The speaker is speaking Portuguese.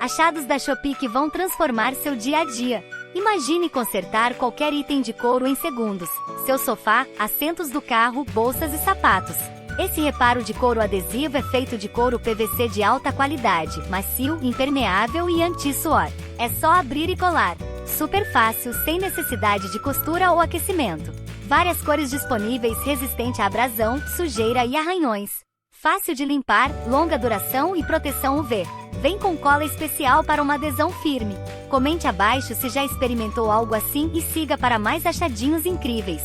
Achados da Shopee que vão transformar seu dia a dia. Imagine consertar qualquer item de couro em segundos. Seu sofá, assentos do carro, bolsas e sapatos. Esse reparo de couro adesivo é feito de couro PVC de alta qualidade, macio, impermeável e anti-suor. É só abrir e colar. Super fácil, sem necessidade de costura ou aquecimento. Várias cores disponíveis, resistente à abrasão, sujeira e arranhões. Fácil de limpar, longa duração e proteção UV. Vem com cola especial para uma adesão firme. Comente abaixo se já experimentou algo assim e siga para mais achadinhos incríveis.